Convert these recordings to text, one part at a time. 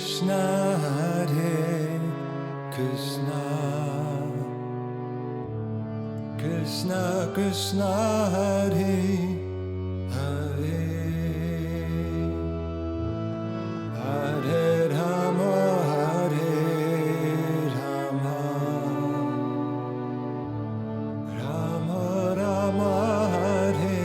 Krishna, Hare Krishna, Krishna Krishna, Hare Hare, Hare Rama, Hare Rama, Rama Rama, Hare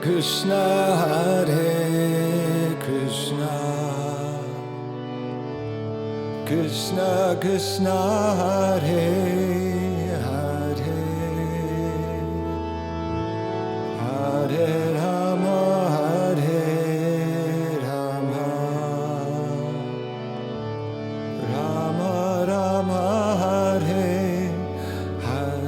Krishna, Hare Krishna, Krishna Krishna, Hare Hare, Hare Rama, Hare Rama, Rama Rama, Hare Hare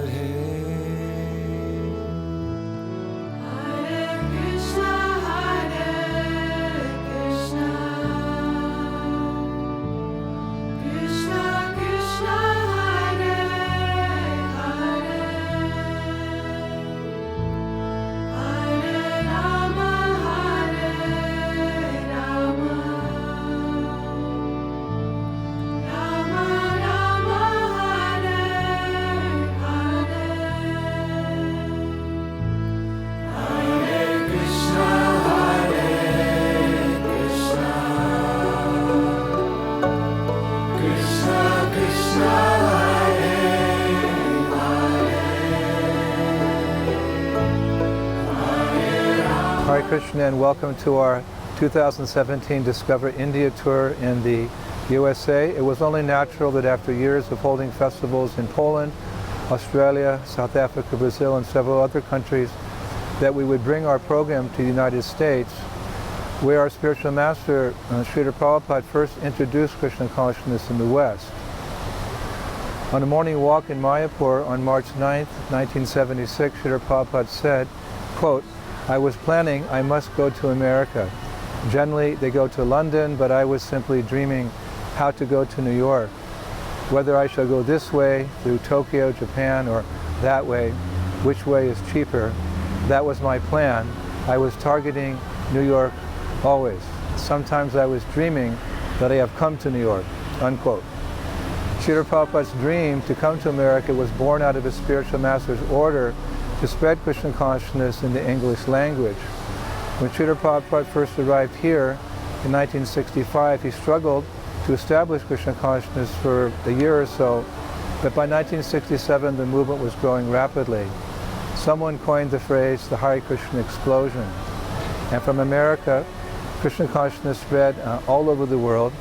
Krishna, and welcome to our 2017 Discover India tour in the USA. It was only natural that after years of holding festivals in Poland, Australia, South Africa, Brazil, and several other countries, that we would bring our program to the United States, where our spiritual master, Srila Prabhupada, first introduced Krishna consciousness in the West. On a morning walk in Mayapur on March 9th, 1976, Srila Prabhupada said, quote, "I was planning I must go to America. Generally they go to London, but I was simply dreaming how to go to New York. Whether I shall go this way, through Tokyo, Japan, or that way, which way is cheaper, that was my plan. I was targeting New York always. Sometimes I was dreaming that I have come to New York," unquote. Srila Prabhupada's dream to come to America was born out of his spiritual master's order to spread Krishna consciousness in the English language. When Srila Prabhupada first arrived here in 1965, he struggled to establish Krishna consciousness for a year or so, but by 1967 the movement was growing rapidly. Someone coined the phrase the Hare Krishna explosion. And from America, Krishna consciousness spread all over the world.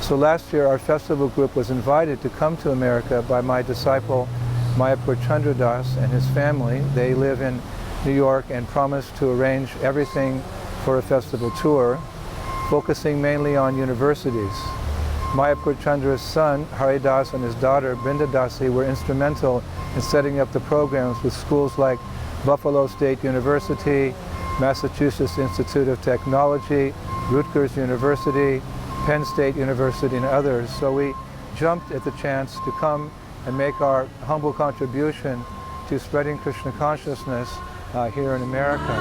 So last year our festival group was invited to come to America by my disciple Mayapur Chandradas and his family. They live in New York and promised to arrange everything for a festival tour, focusing mainly on universities. Mayapur Chandra's son, Haridas, and his daughter, Brindadasi, were instrumental in setting up the programs with schools like Buffalo State University, Massachusetts Institute of Technology, Rutgers University, Penn State University, and others. So we jumped at the chance to come and make our humble contribution to spreading Krishna consciousness here in America.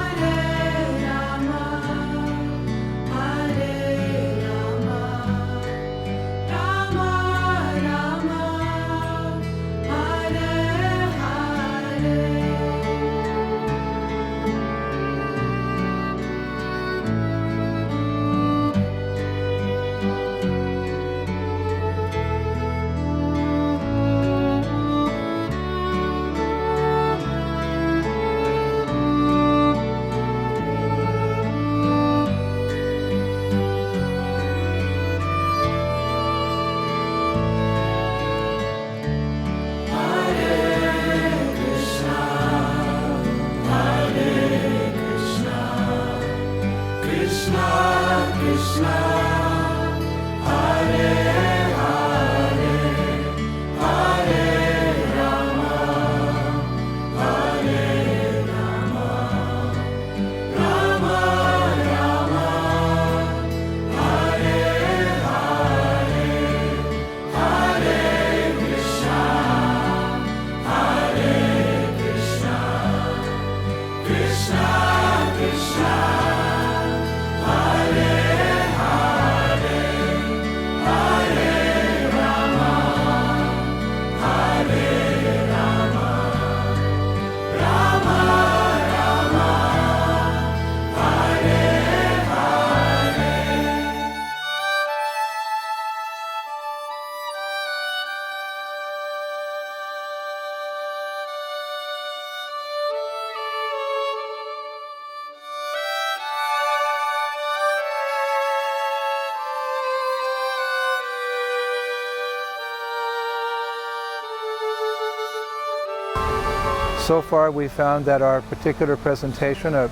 So far we found that our particular presentation, a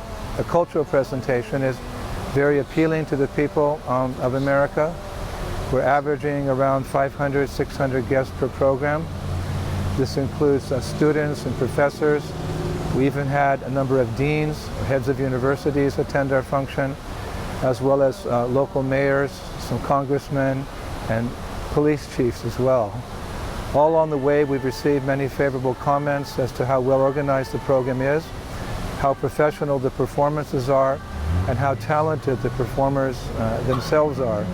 cultural presentation, is very appealing to the people of America. We're averaging around 500, 600 guests per program. This includes students and professors. We even had a number of deans, heads of universities attend our function, as well as local mayors, some congressmen, and police chiefs as well. All along the way, we've received many favorable comments as to how well organized the program is, how professional the performances are, and how talented the performers themselves are.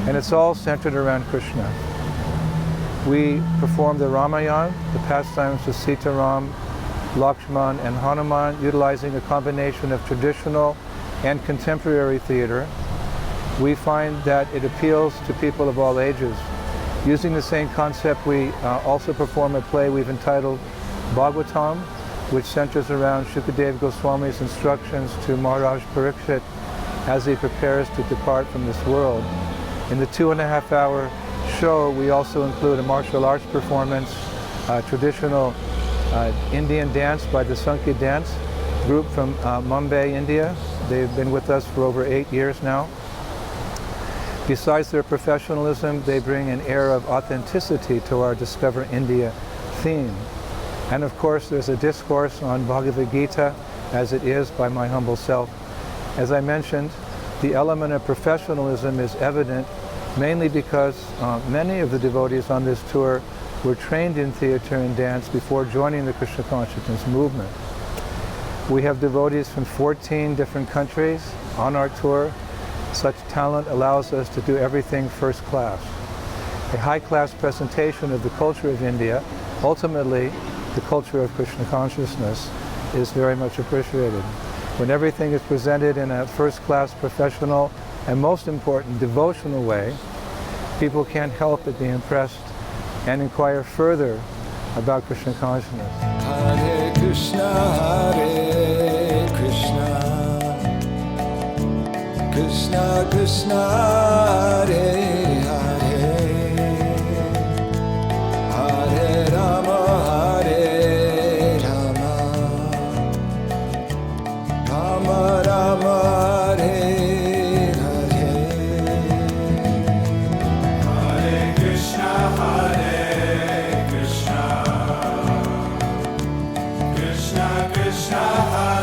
And it's all centered around Krishna. We perform the Ramayana, the pastimes of Sita, Ram, Lakshman, and Hanuman, utilizing a combination of traditional and contemporary theater. We find that it appeals to people of all ages. Using the same concept, we also perform a play we've entitled Bhagavatam, which centers around Shukadeva Goswami's instructions to Maharaj Parikshit as he prepares to depart from this world. In the 2.5-hour show, we also include a martial arts performance, traditional Indian dance by the Sankhya dance group from Mumbai, India. They've been with us for over 8 years now. Besides their professionalism, they bring an air of authenticity to our Discover India theme. And of course, there's a discourse on Bhagavad Gita, as it is by my humble self. As I mentioned, the element of professionalism is evident mainly because many of the devotees on this tour were trained in theater and dance before joining the Krishna consciousness movement. We have devotees from 14 different countries on our tour. Such talent allows us to do everything first class. A high-class presentation of the culture of India, ultimately the culture of Krishna consciousness, is very much appreciated. When everything is presented in a first-class, professional, and most important, devotional way, people can't help but be impressed and inquire further about Krishna consciousness. Hare Krishna, Krishna Krishna, Hare Hare, Hare Rama, Hare Rama, Rama Rama, Hare Hare. Hare Krishna, Krishna Krishna, Hare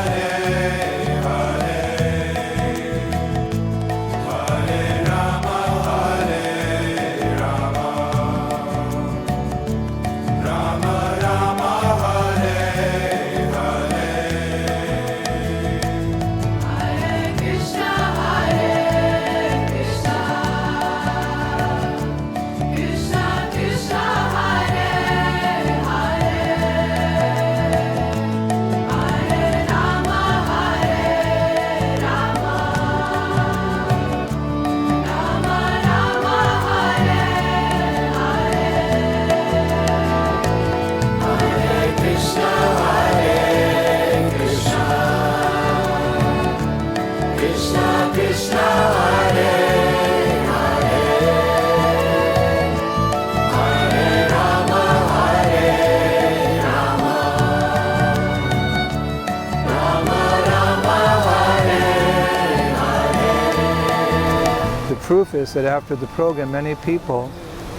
Proof is that after the program, many people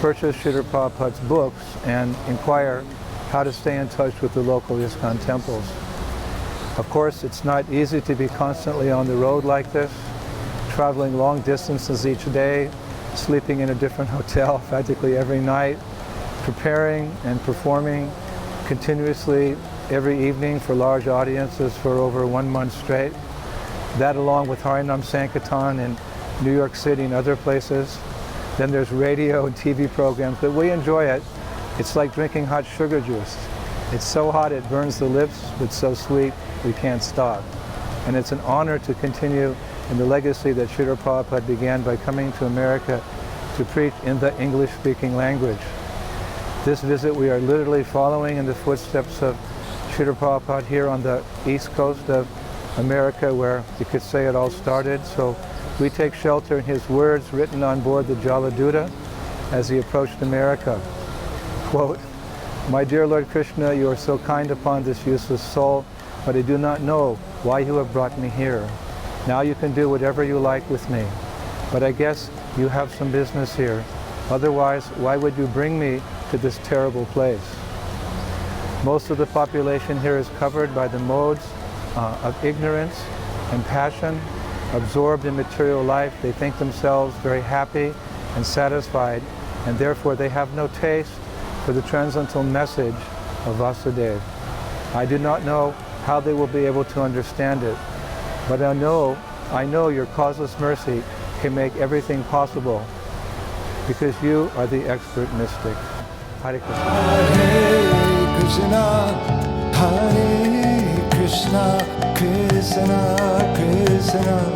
purchase Srila Prabhupada's books and inquire how to stay in touch with the local ISKCON temples. Of course, it's not easy to be constantly on the road like this, traveling long distances each day, sleeping in a different hotel practically every night, preparing and performing continuously every evening for large audiences for over 1 month straight. That along with Harinam Sankirtan in New York City and other places. Then there's radio and TV programs, but we enjoy it. It's like drinking hot sugar juice. It's so hot it burns the lips, but so sweet we can't stop. And it's an honor to continue in the legacy that Srila Prabhupada began by coming to America to preach in the English-speaking language. This visit we are literally following in the footsteps of Srila Prabhupada here on the east coast of America, where you could say it all started. So we take shelter in his words written on board the Jaladuta as he approached America. Quote, My dear Lord Krishna, you are so kind upon this useless soul, but I do not know why you have brought me here. Now you can do whatever you like with me. But I guess you have some business here. Otherwise, why would you bring me to this terrible place? Most of the population here is covered by the modes of ignorance and passion. Absorbed in material life, they think themselves very happy and satisfied, and therefore they have no taste for the transcendental message of Vasudeva. I do not know how they will be able to understand it, but I know your causeless mercy can make everything possible, because you are the expert mystic. Hare Krishna. Hare Krishna, Hare Krishna, Krishna Krishna,